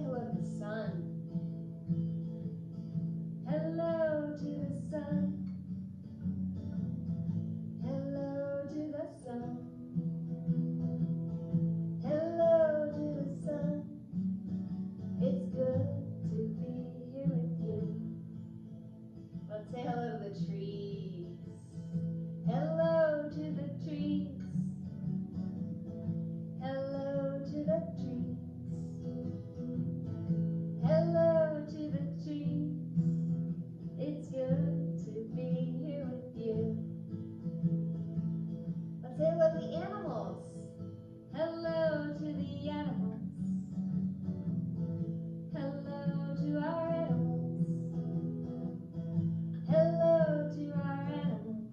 say hello to the sun. Hello to the sun. Hello to the sun. Hello to the sun. It's good to be here with you. Let's say hello to the trees. Hello to the trees. Hello to the trees. Hello to the trees. It's good to be here with you. Let's say hello to the animals. Hello to the animals. Hello to our animals. Hello to our animals.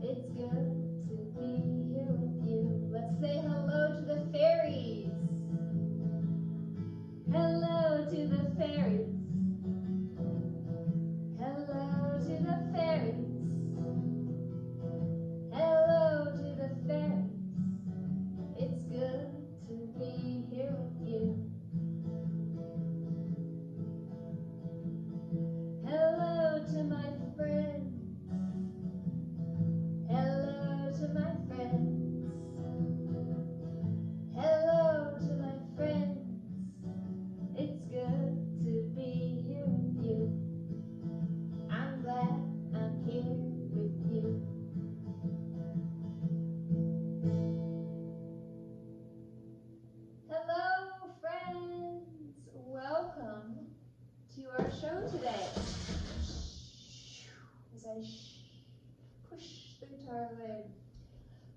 It's good to be here with you. Let's say hello to the fairies. Hello to the fairies. Hello to the fairies. Hello to the fairies. It's good to be here with you. Hello to my friends. Hello to my friends. Hello to my friends. It's good to be here with you. I'm glad I'm here with you. Hello, friends. Welcome to our show today. As I push the guitar away.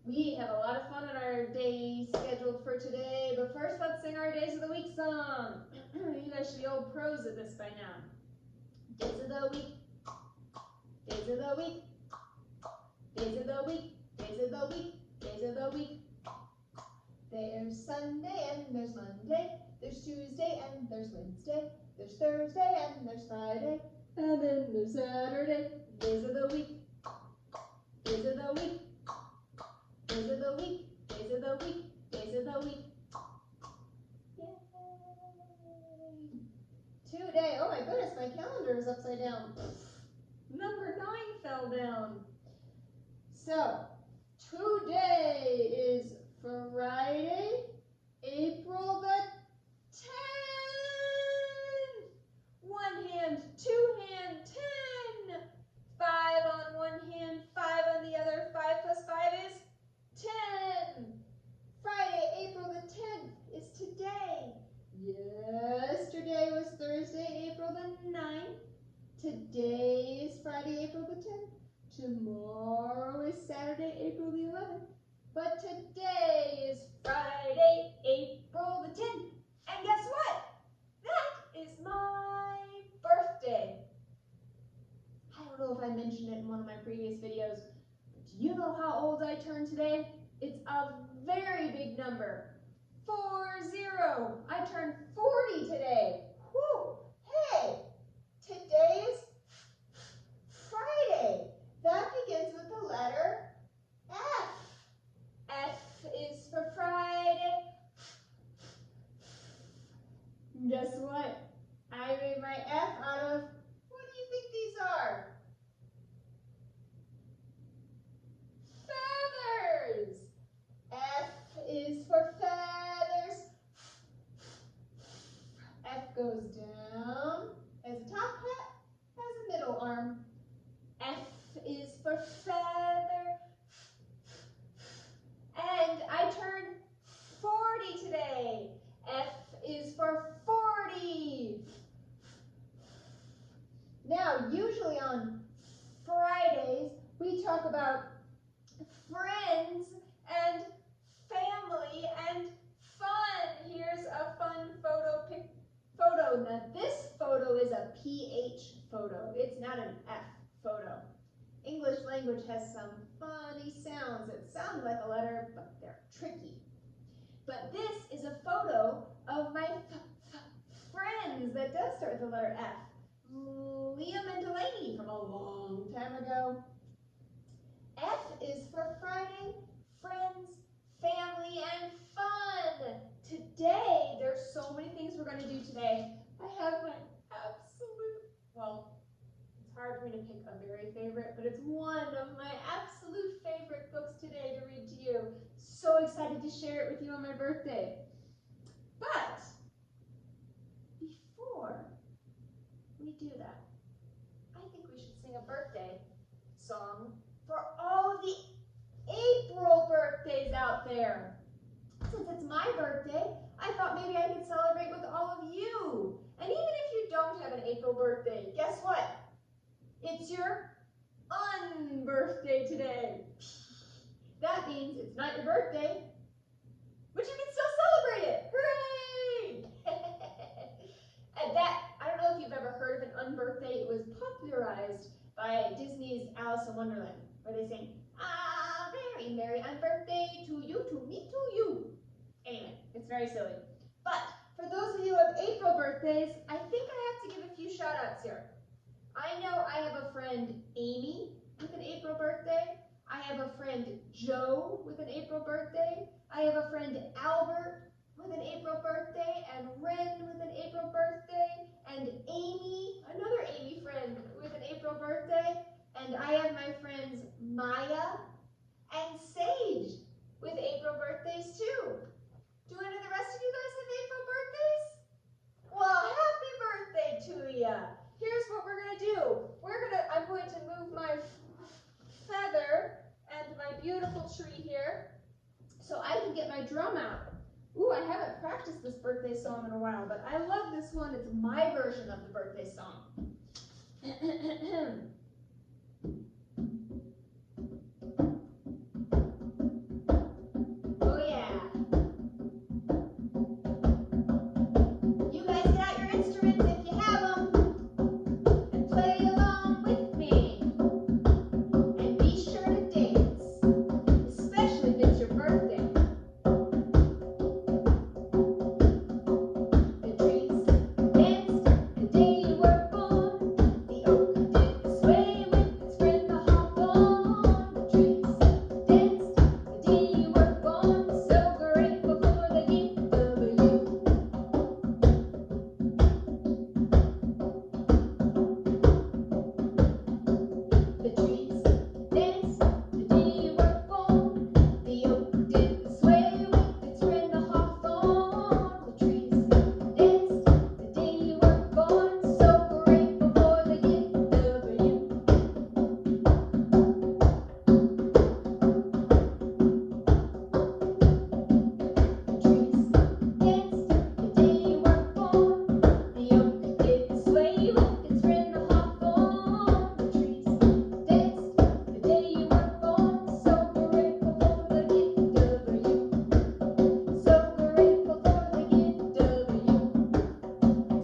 We have a lot of fun on our day scheduled for today, but first let's sing our Days of the Week song. You guys should be old pros at this by now. Days of the week, days of the week, days of the week, days of the week, days of the week. There's Sunday and there's Monday, there's Tuesday and there's Wednesday, there's Thursday and there's Friday, and then there's Saturday. Days of the week, days of the week, days of the week, days of the week, days of the week. Yay! Today, oh my goodness, my calendar is upside down. Number 9 fell down. So, today is Friday, April the 10th. One hand, two hand, 10. 5 on one hand, 5 on the other. 5 plus 5 is 10. Friday, April the 10th is today. Yesterday was Thursday, April the 9th. Today is Friday, April the 10th. Tomorrow is Saturday, April the 11th. But today is Friday, April the 10th. And guess what? That is my birthday. I don't know if I mentioned it in one of my previous videos, but do you know how old I turned today? It's a very big number. 40. I turned 40 today. Whew. Hey, today is Friday. That begins with the letter F. F is for Friday. Guess what? I made my F out of, what do you think these are? Feathers. F is for feathers. F goes down as a top hat, as a middle arm. F is for feather. And I turned 40 today. F is for 40. Now, usually on Fridays, we talk about friends and family and fun. Here's a fun photo. Now, this photo is a PH photo. It's not an F photo. English language has some funny sounds that sound like a letter, but they're tricky. But this is a photo of my friends that does start with the letter F. Liam and Delaney from a long time ago. F is for Friday, friends, family, and fun. Today, there's so many things we're going to do today. I have my absolute, well, it's hard for me to pick a very favorite, but it's one of my absolute favorite books today to read to you. So excited to share it with you on my birthday. But before we do that, I think we should sing a birthday song for all of the April birthdays out there. Since it's my birthday, I thought maybe I could celebrate with all of you. And even if you don't have an April birthday, guess what? It's your unbirthday today. That means it's not your birthday, but you can still celebrate it. Hooray! And that, I don't know if you've ever heard of an unbirthday. It was popularized by Disney's Alice in Wonderland, where they sing, "Ah, very merry unbirthday to you, to me, to you." Anyway, it's very silly. But for those of you who have April birthdays, I think I have to give a few shout outs here. I know I have a friend, Amy, with an April birthday. I have a friend, Joe, with an April birthday. I have a friend, Albert, with an April birthday, and Ren with an April birthday, and Amy, another Amy friend with an April birthday. And I have my friends, Maya and Sage, with April birthdays too. Do any of the rest of you guys have April birthdays? Well, happy birthday to ya. Here's what we're gonna do. I'm going to move my feather and my beautiful tree here so I can get my drum out. Ooh, I haven't practiced this birthday song in a while, but I love this one. It's my version of the birthday song. Oh yeah. You guys get out your instruments if you have them and play along with me. And be sure to dance, especially if it's your birthday. The trees danced the day you were born. The oak did sway with its friend the hawthorn. The trees danced the day you were born. So grateful for the gift of you. The trees danced the day you were born. The oak did sway with its friend the hawthorn. The trees danced the day you were born. So grateful for the gift of you. The trees danced the day you were born. The oak did sway with its friend the hawthorn. The trees danced the day you were born. So grateful for the gift of you. So grateful for the gift of you.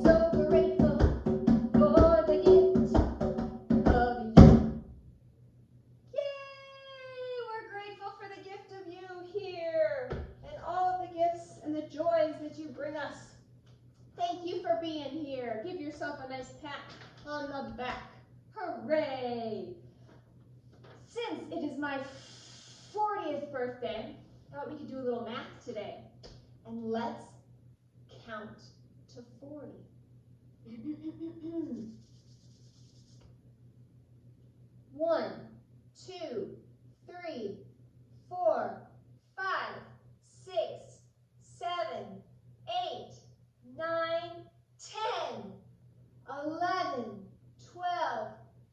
So grateful for the gift of you. Yay! We're grateful for the gift of you here and all of the gifts and the joys that you bring us. Thank you for being here. Give yourself a nice pat on the back. Hooray! Since it is my 40th birthday, I thought we could do a little math today. And let's count to 40. 1, 2, 3, 4, 5, 6, 7, 8, 9, 10, 11, 12,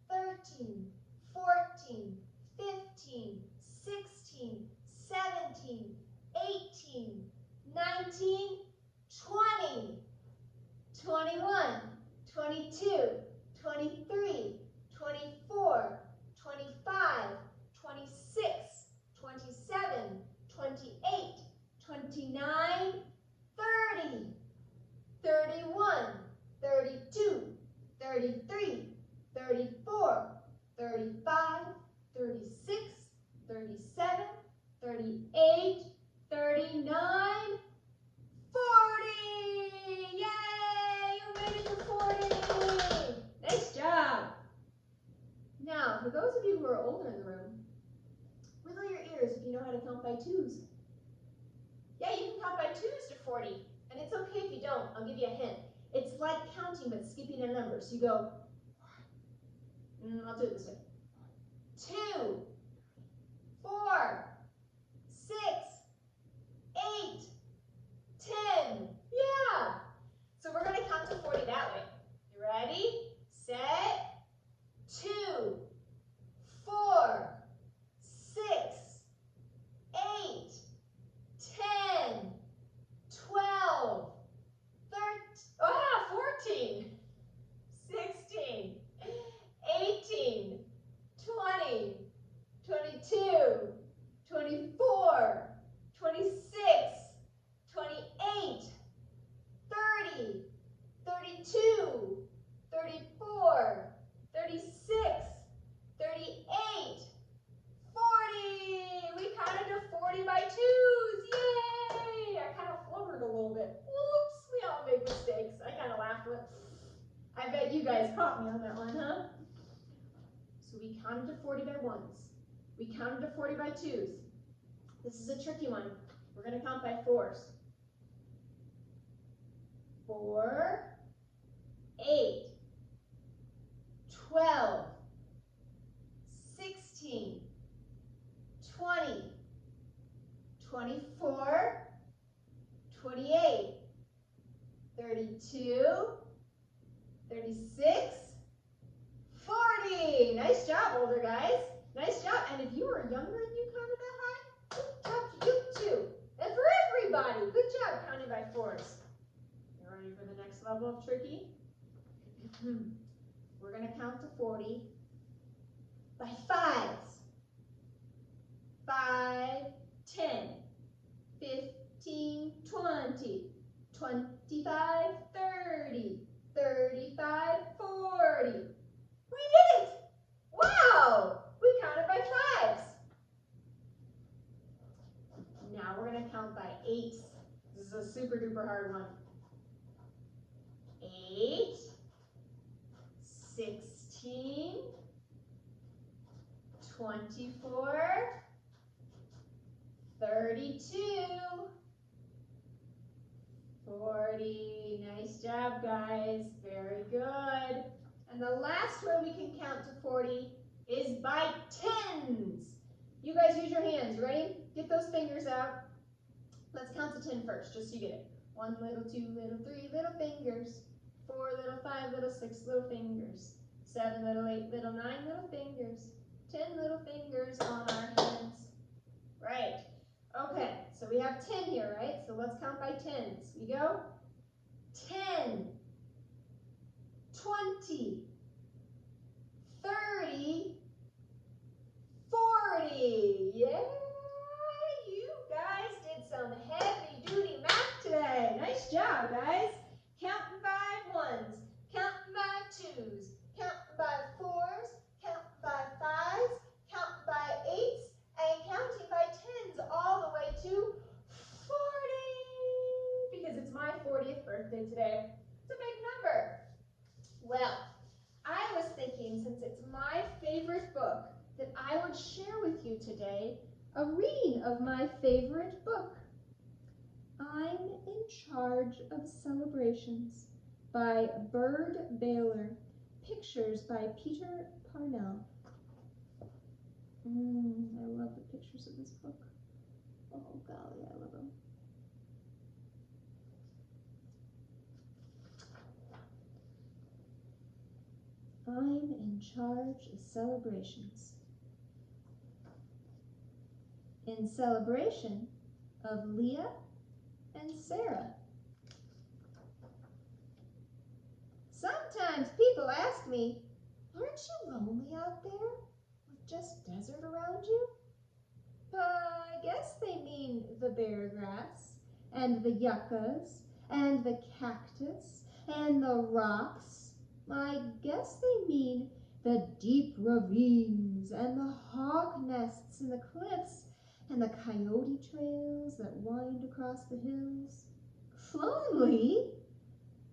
13, 14, 15, 16, 17, 18, 19, 20, 21, 22, 23, 24, 25, 26, 27, 28, 29, 30, 31, 32, 33, 34, 35, 36, 37, 38, 39, 40! Yay! You made it to 40! Nice job! Now, for those of you who are older in the room, wiggle your ears if you know how to count by twos. Yeah, you can count by twos to 40, and it's okay if you don't. I'll give you a hint. like counting but skipping a number. So you go, I'll do it this way. 2, 4, 6, 8, 10. Yeah. So we're going to count to 40 that way. You ready? Set. 2, 4, 6, 8, 10, 12, 14, 16, 18, 20, 22, 24, 26, 28, 30, 32, 34, 36, 38, 40. We counted to 40 by twos. Yay! I kind of flubbered a little bit. Whoops, we all make mistakes. I kind of laughed with. I bet you guys caught me on that one, huh? So we counted to 40 by ones. We counted to 40 by twos. This is a tricky one. We're going to count by fours. 4, 8, 12, 16, 20, 24, 28, 32, 36, 40. Nice job, older guys. Nice job. And if you were younger and you counted that high, good job to you too. And for everybody, good job counting by fours. You ready for the next level of tricky? We're going to count to 40 by fives. 5, 10, 15, 20, 25, 30, 35, 40. We did it! Wow! We counted by fives. Now we're going to count by eights. This is a super duper hard one. 8, 16, 24, 32, 40. Nice job, guys. Very good. And the last way we can count to 40 is by tens. You guys use your hands. Ready? Get those fingers out. Let's count to 10 first, just so you get it. 1 little, 2 little, 3 little fingers. 4 little, 5 little, 6 little fingers. 7 little, 8 little, 9 little fingers. 10 little fingers on our hands. Right. Okay, so we have 10 here, right? So let's count by tens. We go 10, 20, 30, 40. Yeah, you guys did some heavy-duty math today. Nice job, guys. Counting by ones, counting by twos, counting by fours, counting by fives, counting by eights, and counting by tens all the way to 40. Because it's my 40th birthday today. It's a big number. Well, I was thinking, since it's my favorite book, that I would share with you today a reading of my favorite book. I'm in Charge of Celebrations by Byrd Baylor. Pictures by Peter Parnell. I love the pictures of this book. Oh golly, I love them. I'm in Charge of Celebrations. In celebration of Leah and Sarah. Sometimes people ask me, aren't you lonely out there with just desert around you? I guess they mean the bare grass and the yuccas and the cactus and the rocks. I guess they mean the deep ravines and the hawk nests in the cliffs and the coyote trails that wind across the hills. Lonely?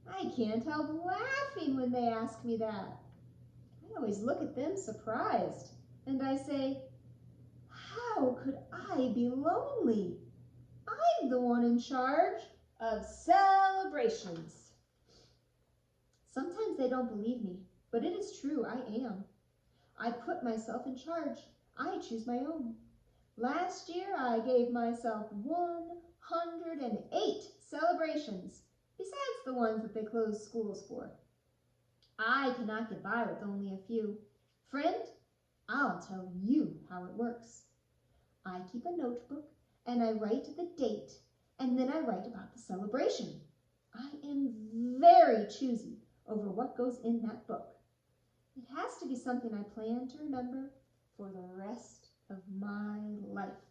I can't help laughing when they ask me that. I always look at them surprised, and I say, how could I be lonely? I'm the one in charge of celebrations. Sometimes they don't believe me, but it is true, I am. I put myself in charge. I choose my own. Last year, I gave myself 108 celebrations, besides the ones that they closed schools for. I cannot get by with only a few. Friend, I'll tell you how it works. I keep a notebook, and I write the date, and then I write about the celebration. I am very choosy over what goes in that book. It has to be something I plan to remember for the rest of my life.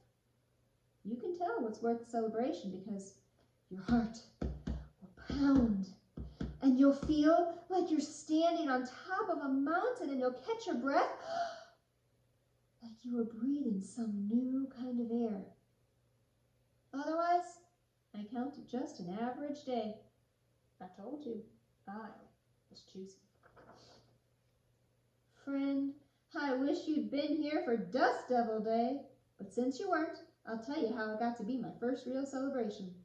You can tell what's worth the celebration because your heart will pound and you'll feel like you're standing on top of a mountain and you'll catch your breath like you were breathing some new kind of air. Otherwise, I count it just an average day. I told you, I was choosy. Friend, I wish you'd been here for Dust Devil Day, but since you weren't, I'll tell you how it got to be my first real celebration.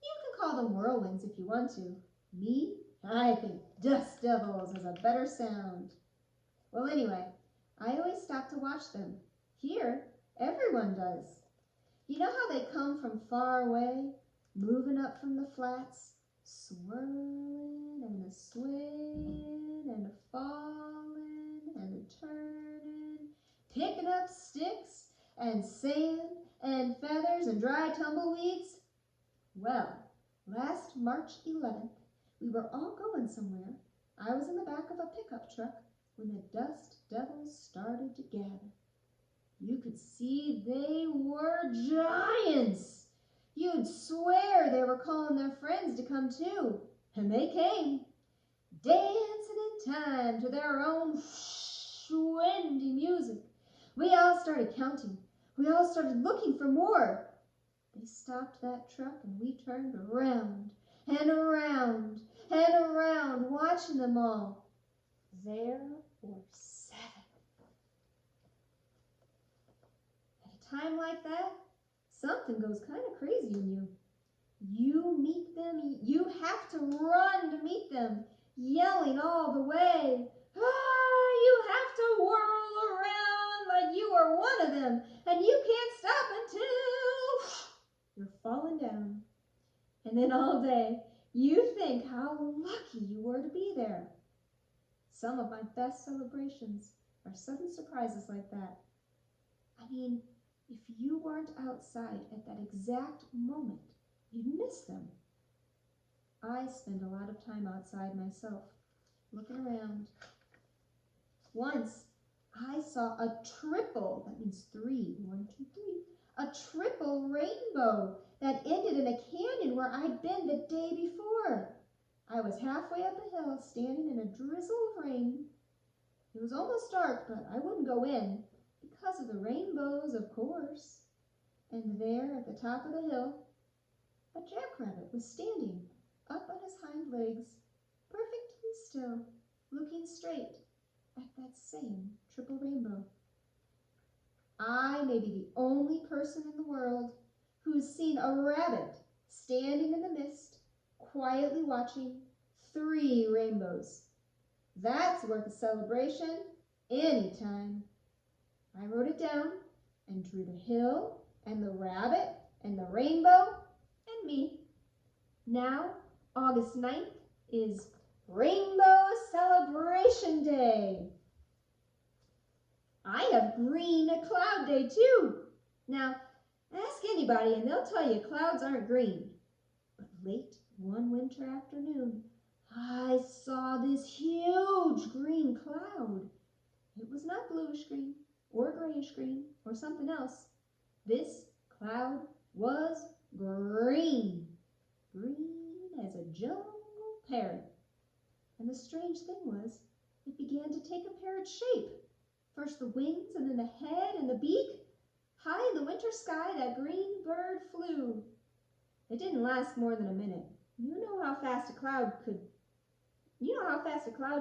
You can call them whirlwinds if you want to. Me, I think Dust Devils is a better sound. Well, anyway, I always stop to watch them. Here, everyone does. You know how they come from far away, moving up from the flats, swirling and a-swaying and a-falling and a-turning, picking up sticks and sand and feathers and dry tumbleweeds? Well, last March 11th, we were all going somewhere. I was in the back of a pickup truck when the Dust Devils started to gather. You could see they were giants. You'd swear they were calling their friends to come too, and they came, dancing in time to their own windy music. We all started counting. We all started looking for more. They stopped that truck and we turned around and around and around, watching them all. There were 7. At a time like that, something goes kind of crazy in you. You meet them, you have to run to meet them, yelling all the way. Ah, you have to whirl around like you are one of them, and you can't stop until you're falling down. And then all day, you think how lucky you were to be there. Some of my best celebrations are sudden surprises like that. I mean, if you weren't outside at that exact moment, you'd miss them. I spend a lot of time outside myself, looking around. Once, I saw a triple, that means 3, 1, 2, 3, a triple rainbow that ended in a canyon where I'd been the day before. I was halfway up a hill, standing in a drizzle of rain. It was almost dark, but I wouldn't go in, because of the rainbows, of course. And there, at the top of the hill, a jackrabbit was standing up on his hind legs, perfectly still, looking straight at that same triple rainbow. I may be the only person in the world who's seen a rabbit standing in the mist, quietly watching 3 rainbows. That's worth a celebration anytime. I wrote it down and drew the hill and the rabbit and the rainbow and me. Now, August 9th is Rainbow Celebration Day. I have Green Cloud Day too. Now, ask anybody and they'll tell you clouds aren't green. But late one winter afternoon, I saw this huge green cloud. It was not bluish green or grayish green or something else. This cloud was green. Green as a jungle parrot. And the strange thing was, it began to take a parrot shape. First the wings and then the head and the beak. High in the winter sky, that green bird flew. It didn't last more than a minute. You know how fast a cloud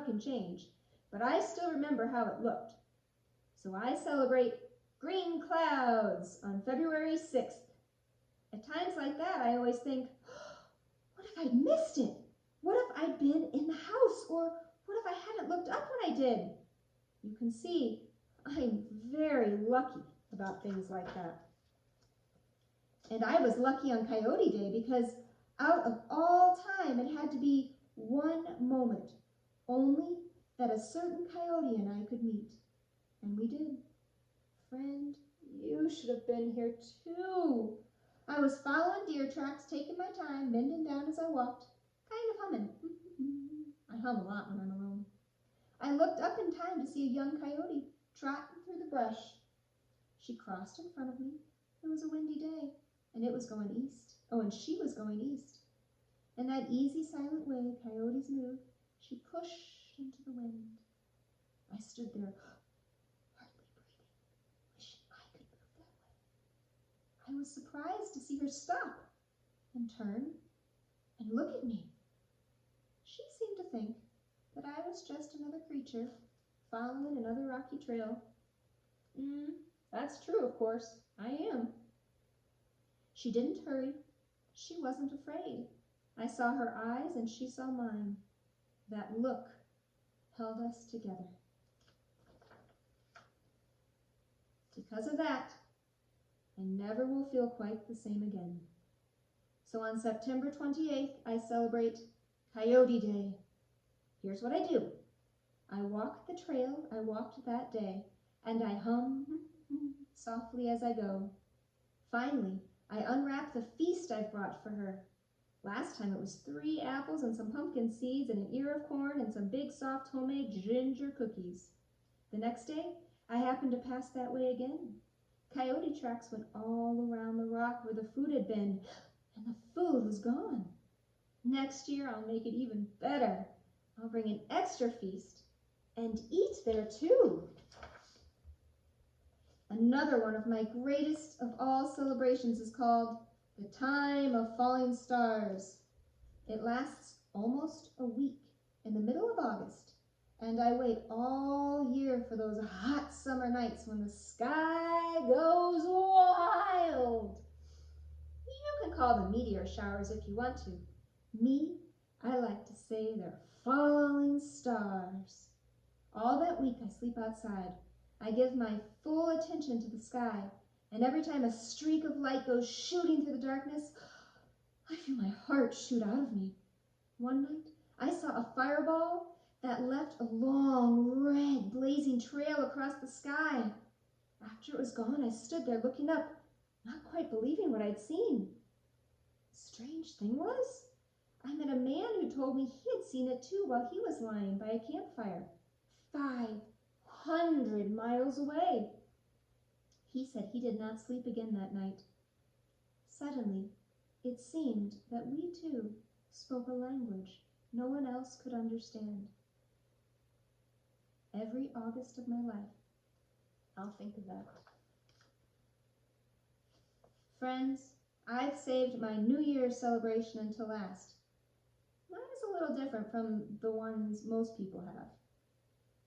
can change, but I still remember how it looked. So I celebrate green clouds on February 6th. At times like that, I always think, what if I'd missed it? What if I'd been in the house that looked up when I did. You can see I'm very lucky about things like that. And I was lucky on Coyote Day because out of all time, it had to be one moment only that a certain coyote and I could meet. And we did. Friend, you should have been here too. I was following deer tracks, taking my time, bending down as I walked, kind of humming. I hum a lot when I'm alone. I looked up in time to see a young coyote trotting through the brush. She crossed in front of me. It was a windy day, and it was going east. Oh, and she was going east. In that easy, silent way coyotes move, she pushed into the wind. I stood there, hardly breathing, wishing I could move that way. I was surprised to see her stop and turn and look at me. She seemed to think that I was just another creature following another rocky trail. That's true, of course. I am. She didn't hurry. She wasn't afraid. I saw her eyes and she saw mine. That look held us together. Because of that, I never will feel quite the same again. So on September 28th, I celebrate Coyote Day. Here's what I do. I walk the trail I walked that day, and I hum softly as I go. Finally, I unwrap the feast I've brought for her. Last time it was 3 apples and some pumpkin seeds and an ear of corn and some big soft homemade ginger cookies. The next day, I happened to pass that way again. Coyote tracks went all around the rock where the food had been, and the food was gone. Next year, I'll make it even better. I'll bring an extra feast and eat there too. Another one of my greatest of all celebrations is called the Time of Falling Stars. It lasts almost a week in the middle of August, and I wait all year for those hot summer nights when the sky goes wild. You can call them meteor showers if you want to. Me, I like to say they're falling stars. All that week I sleep outside. I give my full attention to the sky, and every time a streak of light goes shooting through the darkness, I feel my heart shoot out of me. One night, I saw a fireball that left a long, red, blazing trail across the sky. After it was gone, I stood there looking up, not quite believing what I'd seen. The strange thing was, I met a man who told me he had seen it too while he was lying by a campfire, 500 miles away. He said he did not sleep again that night. Suddenly, it seemed that we too spoke a language no one else could understand. Every August of my life, I'll think of that. Friends, I've saved my New Year's celebration until last. Mine is a little different from the ones most people have.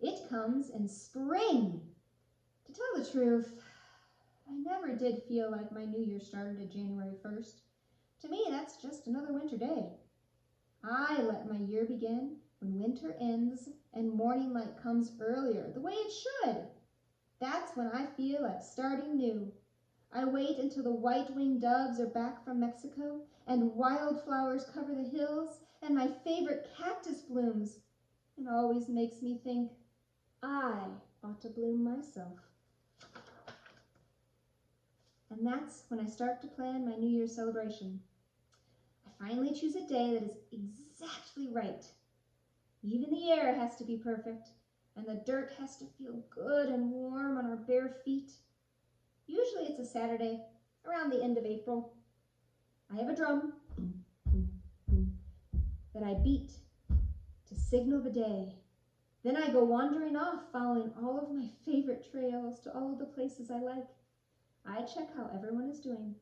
It comes in spring. To tell the truth, I never did feel like my New Year started at January 1st. To me, that's just another winter day. I let my year begin when winter ends and morning light comes earlier, the way it should. That's when I feel like starting new. I wait until the white-winged doves are back from Mexico and wildflowers cover the hills and my favorite cactus blooms. It always makes me think I ought to bloom myself. And that's when I start to plan my New Year's celebration. I finally choose a day that is exactly right. Even the air has to be perfect, and the dirt has to feel good and warm on our bare feet. Usually it's a Saturday, around the end of April. I have a drum that I beat to signal the day. Then I go wandering off, following all of my favorite trails to all of the places I like. I check how everyone is doing.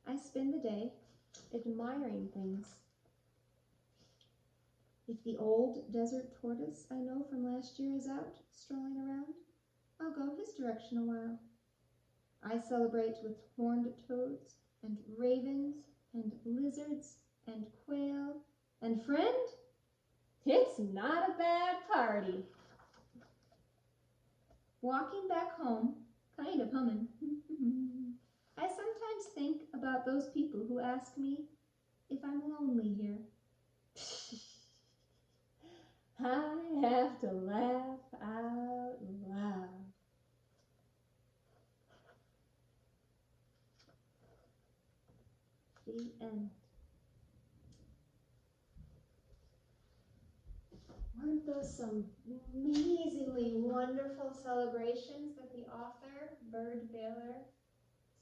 I spend the day admiring things. If the old desert tortoise I know from last year is out, strolling around, I'll go his direction a while. I celebrate with horned toads and ravens and lizards and quail. And friend, it's It's not a bad party. Walking back home, kind of humming, I sometimes think about those people who ask me if I'm lonely here. I have to laugh out loud. The end. Weren't those some amazingly wonderful celebrations that the author, Byrd Baylor,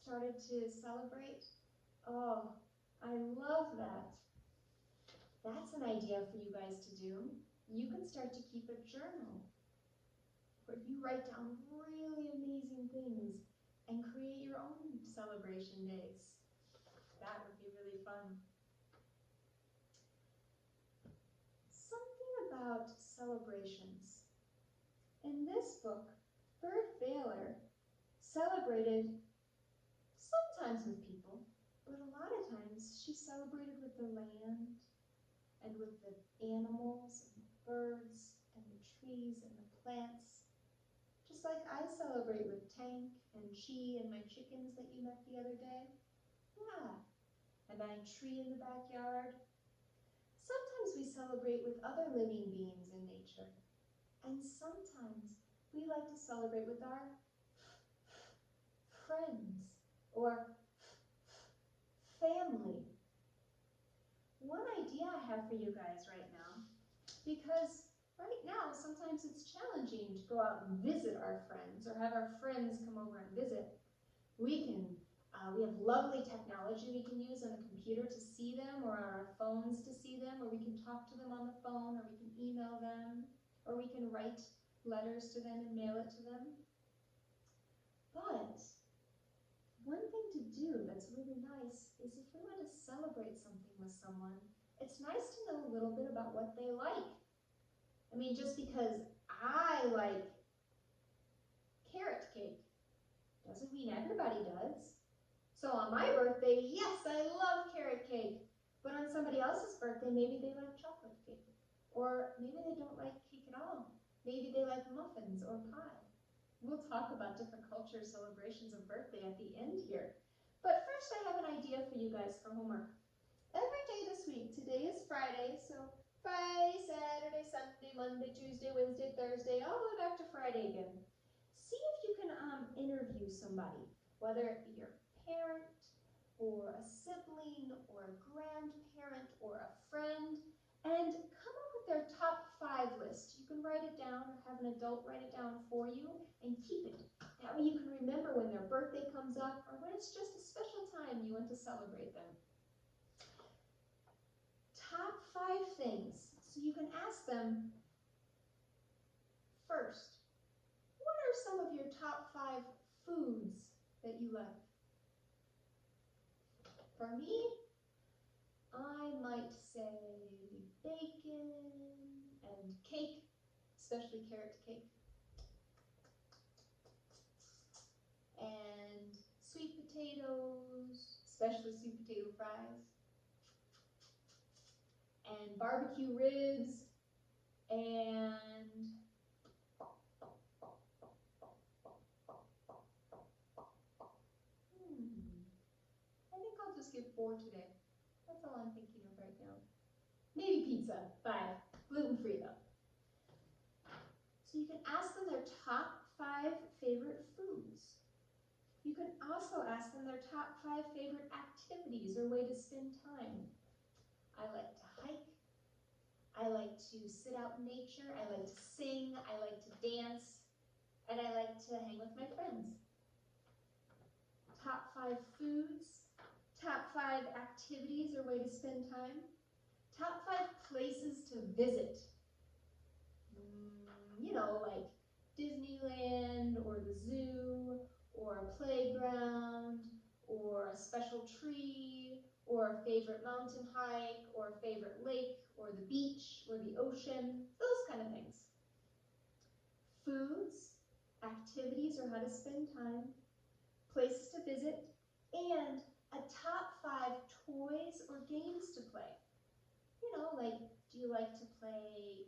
started to celebrate? Oh, I love that. That's an idea for you guys to do. You can start to keep a journal where you write down really amazing things and create your own celebration days. That would be really fun. Something about celebrations. In this book, Byrd Baylor celebrated sometimes with people, but a lot of times she celebrated with the land and with the animals and the birds and the trees and the plants. Just like I celebrate with Tank and Chi and my chickens that you met the other day. Yeah, and my tree in the backyard. Sometimes we celebrate with other living beings in nature. And sometimes we like to celebrate with our friends or family. One idea I have for you guys right now, because right now sometimes it's challenging to go out and visit our friends or have our friends come over and visit. We have lovely technology we can use on a computer to see them or on our phones to see them, or we can talk to them on the phone, or we can email them, or we can write letters to them and mail it to them. But one thing to do that's really nice is if we want to celebrate something with someone, it's nice to know a little bit about what they like. I mean, just because I like carrot cake doesn't mean everybody does. So on my birthday, yes, I love carrot cake. But on somebody else's birthday, maybe they like chocolate cake. Or maybe they don't like cake at all. Maybe they like muffins or pie. We'll talk about different culture celebrations of birthday at the end here. But first I have an idea for you guys for homework. Every day this week, today is Friday, so Friday, Saturday, Sunday, Monday, Tuesday, Wednesday, Thursday, all the way back to Friday again. See if you can interview somebody, whether it be your parent or a sibling or a grandparent or a friend, and come up with their top 5 list. You can write it down or have an adult write it down for you and keep it. That way you can remember when their birthday comes up or when it's just a special time you want to celebrate them. Top 5 things. So you can ask them first, what are some of your top 5 foods that you like? For me, I might say bacon and cake, especially carrot cake, and sweet potatoes, especially sweet potato fries, and barbecue ribs, and I think I'll just give 4 today. That's all I'm thinking of right now. Maybe pizza, 5, gluten-free though. So you can ask them their top 5 favorite foods. You can also ask them their top 5 favorite activities or way to spend time. I like to hike. I like to sit out in nature. I like to sing. I like to dance. And I like to hang with my friends. Top 5 foods. Top 5 activities or way to spend time. Top 5 places to visit. You know, like Disneyland or the zoo or a playground or a special tree or a favorite mountain hike or a favorite lake or the beach or the ocean, those kind of things. Foods, activities or how to spend time, places to visit, and a top 5 toys or games to play. You know, like, do you like to play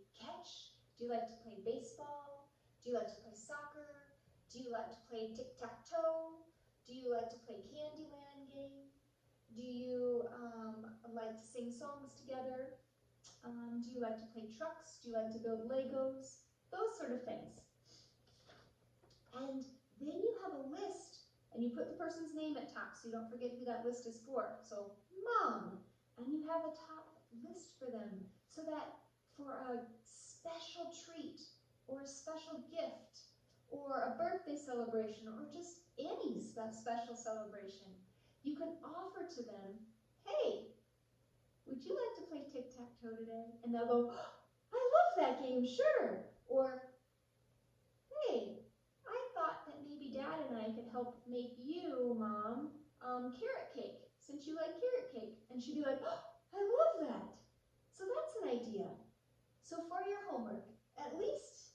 Do you like to play baseball? Do you like to play soccer? Do you like to play tic-tac-toe? Do you like to play Candyland game? Do you like to sing songs together? Do you like to play trucks? Do you like to build Legos? Those sort of things. And then you have a list, and you put the person's name at top so you don't forget who that list is for. So, Mom, and you have a top list for them so that for a special treat or a special gift or a birthday celebration or just any special celebration, you can offer to them, hey, would you like to play tic-tac-toe today? And they'll go, oh, I love that game, sure. Or, hey, I thought that maybe Dad and I could help make you, Mom, carrot cake, since you like carrot cake. And she'd be like, oh, I love that. So that's an idea. So for your homework, at least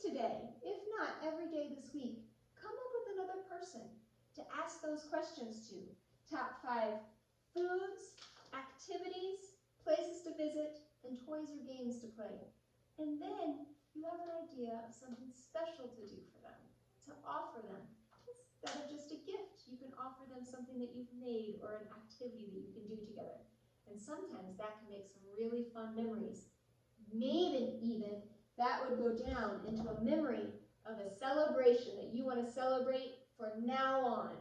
today, if not every day this week, come up with another person to ask those questions to. Top 5 foods, activities, places to visit, and toys or games to play. And then you have an idea of something special to do for them, to offer them. Instead of just a gift, you can offer them something that you've made or an activity that you can do together. And sometimes that can make some really fun memories. Maybe even that would go down into a memory of a celebration that you want to celebrate from now on.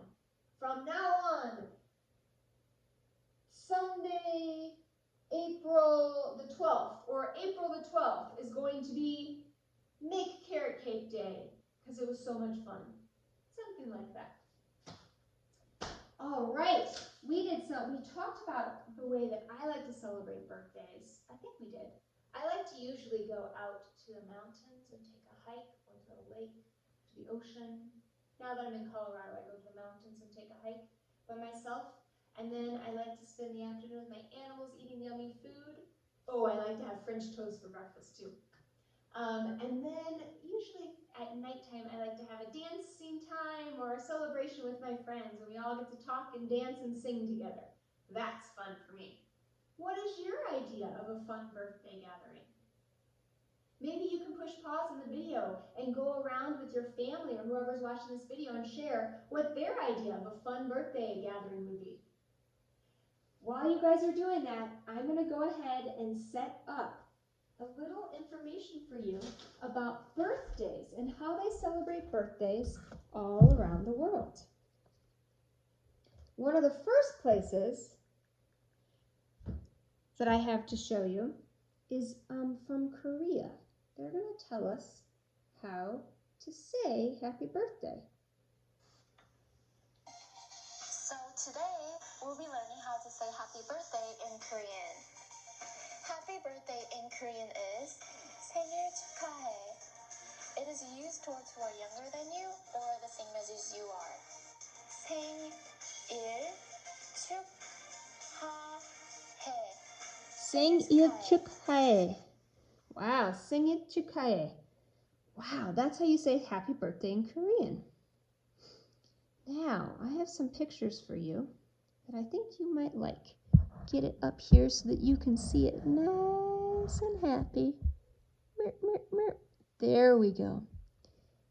From now on, Sunday, April the 12th, or April the 12th is going to be Make Carrot Cake Day, because it was so much fun. Something like that. All right, we talked about the way that I like to celebrate birthdays. I think we did. I like to usually go out to the mountains and take a hike, or to a lake, to the ocean. Now that I'm in Colorado, I go to the mountains and take a hike by myself. And then I like to spend the afternoon with my animals eating yummy food. Oh, I like to have French toast for breakfast too. And then usually at nighttime, I like to have a dancing time or a celebration with my friends, and we all get to talk and dance and sing together. That's fun for me. What is your idea of a fun birthday gathering? Maybe you can push pause in the video and go around with your family or whoever's watching this video and share what their idea of a fun birthday gathering would be. While you guys are doing that, I'm going to go ahead and set up a little information for you about birthdays and how they celebrate birthdays all around the world. One of the first places that I have to show you is from Korea. They're going to tell us how to say happy birthday. So today we'll be learning how to say happy birthday in Korean. Happy birthday in Korean is 생일 축하해. It is used towards who are younger than you or the same age as you are. 생일 축하해. 생일 축하해. Wow, 생일 축하해. Wow, that's how you say happy birthday in Korean. Now, I have some pictures for you that I think you might like. Get it up here so that you can see it nice and happy. There we go.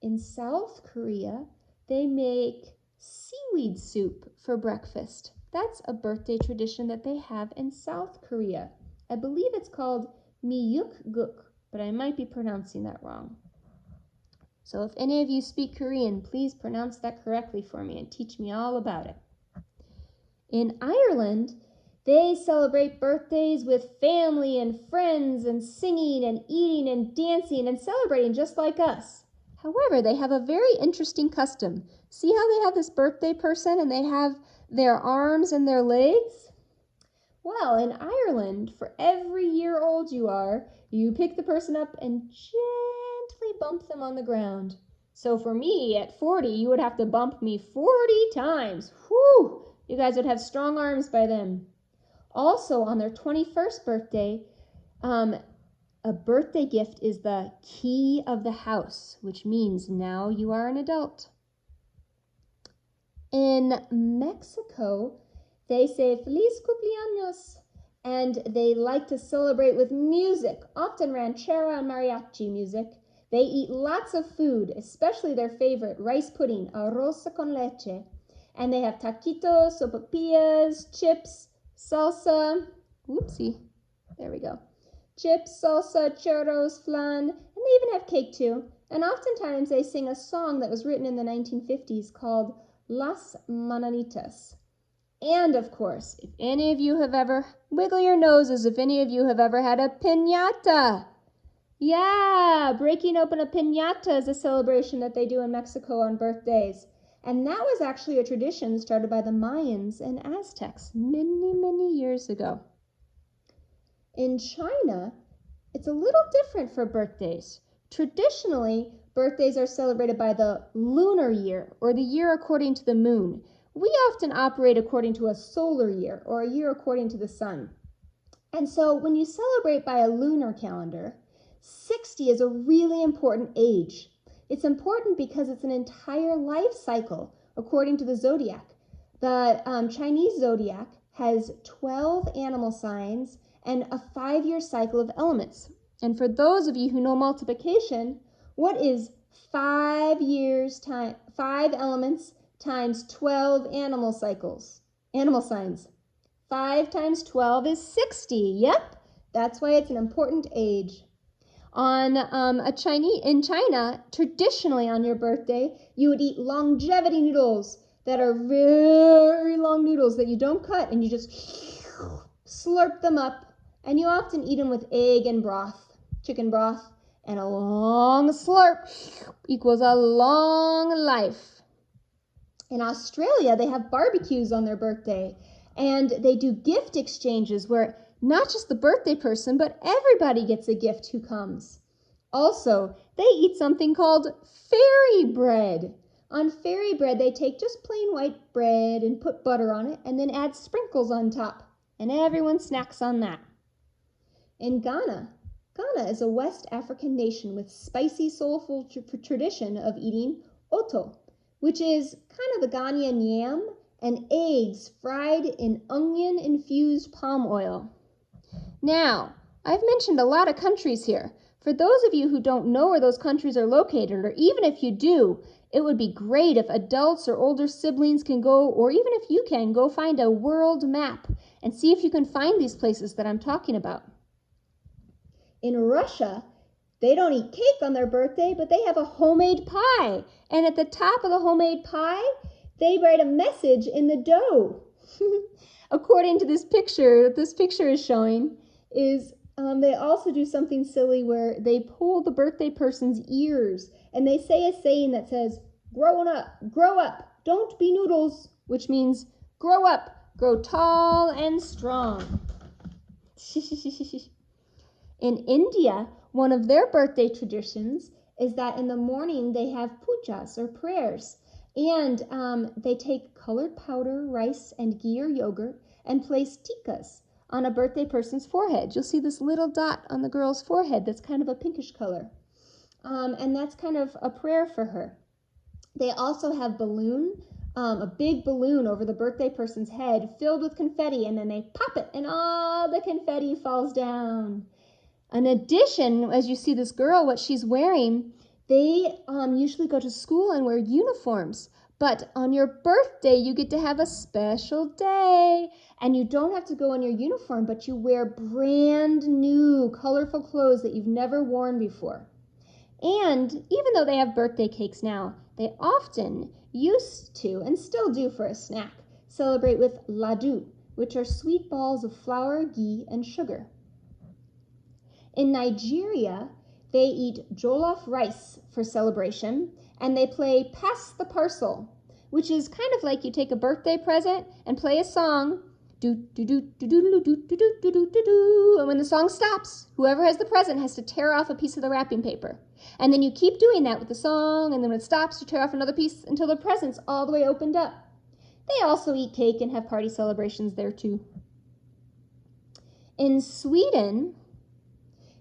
In South Korea, they make seaweed soup for breakfast. That's a birthday tradition that they have in South Korea. I believe it's called miyukguk, but I might be pronouncing that wrong. So if any of you speak Korean, please pronounce that correctly for me and teach me all about it. In Ireland, they celebrate birthdays with family and friends and singing and eating and dancing and celebrating just like us. However, they have a very interesting custom. See how they have this birthday person and they have their arms and their legs? Well, in Ireland, for every year old you are, you pick the person up and gently bump them on the ground. So for me, at 40, you would have to bump me 40 times. Whew! You guys would have strong arms by then. Also, on their 21st birthday, a birthday gift is the key of the house, which means now you are an adult. In Mexico, they say Feliz cumpleaños, And they like to celebrate with music, often ranchera and mariachi music. They eat lots of food, especially their favorite, rice pudding, arroz con leche. And they have taquitos, sopapillas, chips, salsa, whoopsie, there we go. Chips, salsa, churros, flan, and they even have cake too. And oftentimes they sing a song that was written in the 1950s called Las Mananitas. And of course, if any of you have ever, wiggle your noses if any of you have ever had a piñata. Yeah, breaking open a piñata is a celebration that they do in Mexico on birthdays. And that was actually a tradition started by the Mayans and Aztecs many, many years ago. In China, it's a little different for birthdays. Traditionally, birthdays are celebrated by the lunar year, or the year according to the moon. We often operate according to a solar year, or a year according to the sun. And so when you celebrate by a lunar calendar, 60 is a really important age. It's important because it's an entire life cycle according to the zodiac. The Chinese zodiac has 12 animal signs and a 5-year cycle of elements. And for those of you who know multiplication, what is 5 elements times 12 animal signs? 5 times 12 is 60. Yep, that's why it's an important age. In China, traditionally on your birthday, you would eat longevity noodles that are very long noodles that you don't cut, and you just slurp them up. And you often eat them with egg and broth, chicken broth, and a long slurp equals a long life. In Australia, they have barbecues on their birthday, and they do gift exchanges where not just the birthday person, but everybody gets a gift who comes. Also, they eat something called fairy bread. On fairy bread, they take just plain white bread and put butter on it, and then add sprinkles on top, and everyone snacks on that. In Ghana is a West African nation with spicy, soulful tradition of eating oto, which is kind of the Ghanaian yam, and eggs fried in onion-infused palm oil. Now, I've mentioned a lot of countries here. For those of you who don't know where those countries are located, or even if you do, it would be great if adults or older siblings can go, or even if you can, go find a world map and see if you can find these places that I'm talking about. In Russia, they don't eat cake on their birthday, but they have a homemade pie. And at the top of the homemade pie, they write a message in the dough. According to this picture is showing, is they also do something silly where they pull the birthday person's ears and they say a saying that says, grow up, don't be noodles, which means grow up, grow tall and strong. In India, one of their birthday traditions is that in the morning they have pujas or prayers, and they take colored powder, rice, and ghee or yogurt and place tikas on a birthday person's forehead. You'll see this little dot on the girl's forehead that's kind of a pinkish color, and that's kind of a prayer for her. They also have a big balloon over the birthday person's head filled with confetti, and then they pop it and all the confetti falls down. In addition, as you see this girl, what she's wearing, they usually go to school and wear uniforms. But on your birthday, you get to have a special day. And you don't have to go in your uniform, but you wear brand new, colorful clothes that you've never worn before. And even though they have birthday cakes now, they often used to, and still do for a snack, celebrate with laddu, which are sweet balls of flour, ghee, and sugar. In Nigeria, they eat jollof rice for celebration, and they play Pass the Parcel, which is kind of like you take a birthday present and play a song, do do do do do do do do do do do do, and when the song stops, whoever has the present has to tear off a piece of the wrapping paper. And then you keep doing that with the song, and then when it stops, you tear off another piece until the present's all the way opened up. They also eat cake and have party celebrations there too. In Sweden,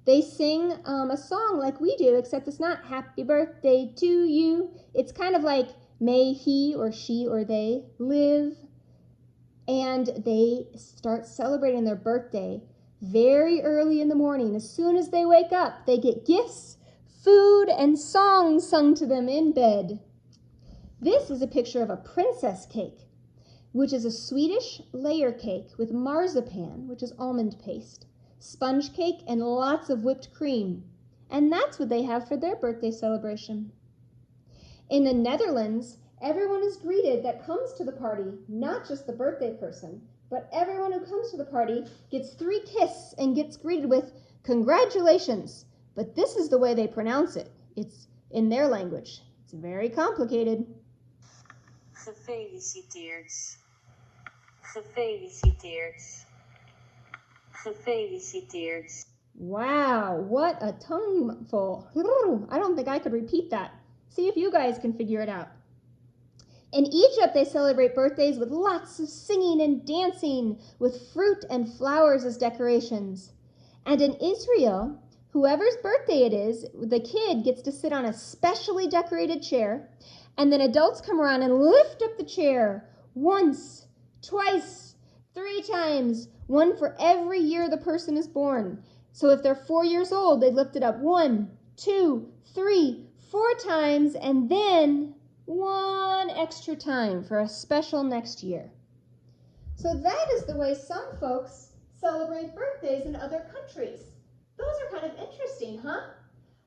they sing a song like we do, except it's not happy birthday to you. It's kind of like may he or she or they live And they start celebrating their birthday very early in the morning. As soon as they wake up, they get gifts, food, and songs sung to them in bed. This is a picture of a princess cake, which is a Swedish layer cake with marzipan, which is almond paste, sponge cake, and lots of whipped cream. And that's what they have for their birthday celebration. In the Netherlands, everyone is greeted that comes to the party, not just the birthday person, but everyone who comes to the party gets 3 kisses and gets greeted with congratulations. But this is the way they pronounce it. It's in their language. It's very complicated. Gefeliciteerd. Gefeliciteerd. Gefeliciteerd. Wow, what a tongueful. I don't think I could repeat that. See if you guys can figure it out. In Egypt, they celebrate birthdays with lots of singing and dancing, with fruit and flowers as decorations. And in Israel, whoever's birthday it is, the kid gets to sit on a specially decorated chair, and then adults come around and lift up the chair once, twice, 3 times, one for every year the person is born. So if they're 4 years old, they lift it up 1, 2, 3, 4 times, and then 1 extra time for a special next year. So that is the way some folks celebrate birthdays in other countries. Those are kind of interesting, huh?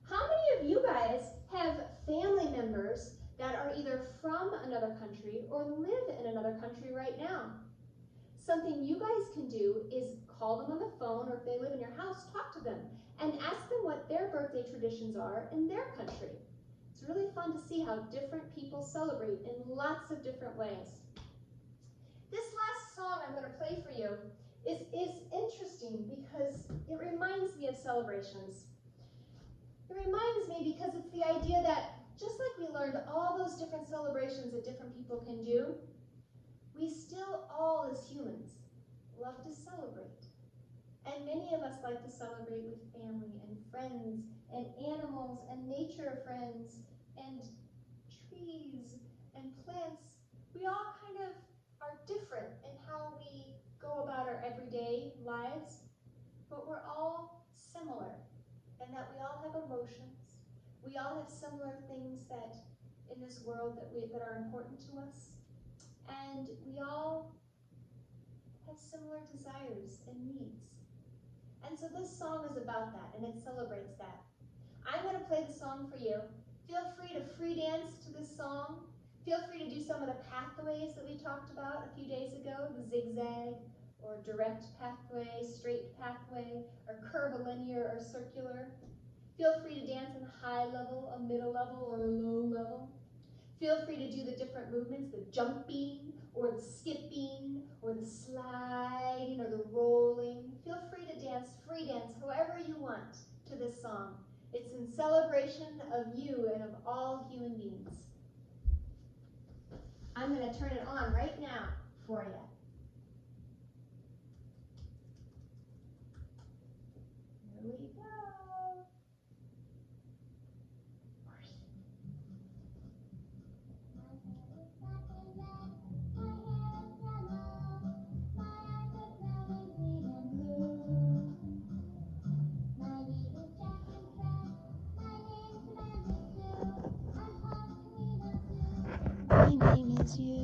How many of you guys have family members that are either from another country or live in another country right now? Something you guys can do is call them on the phone, or if they live in your house, talk to them and ask them what their birthday traditions are in their country. It's really fun to see how different people celebrate in lots of different ways. This last song I'm going to play for you is interesting because it reminds me of celebrations. It reminds me because it's the idea that just like we learned all those different celebrations that different people can do, we still all as humans love to celebrate. And many of us like to celebrate with family and friends and animals and nature friends and trees and plants. We all kind of are different in how we go about our everyday lives, but we're all similar in that we all have emotions. We all have similar things that in this world that are important to us. And we all have similar desires and needs. And so this song is about that, and it celebrates that. I'm going to play the song for you. Feel free to free dance to this song. Feel free to do some of the pathways that we talked about a few days ago, the zigzag, or direct pathway, straight pathway, or curvilinear or circular. Feel free to dance in a high level, a middle level, or a low level. Feel free to do the different movements, the jumping, or the skipping, or the sliding, or the rolling. Feel free to dance, free dance, however you want to this song. It's in celebration of you and of all human beings. I'm going to turn it on right now for you. Here we go. My name is you.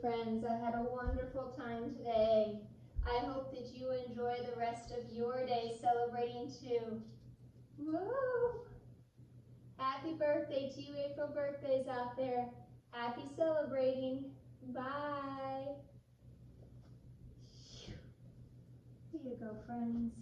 friends. I had a wonderful time today. I hope that you enjoy the rest of your day celebrating too. Woo! Happy birthday to you, April birthdays out there. Happy celebrating. Bye. Here you go, friends.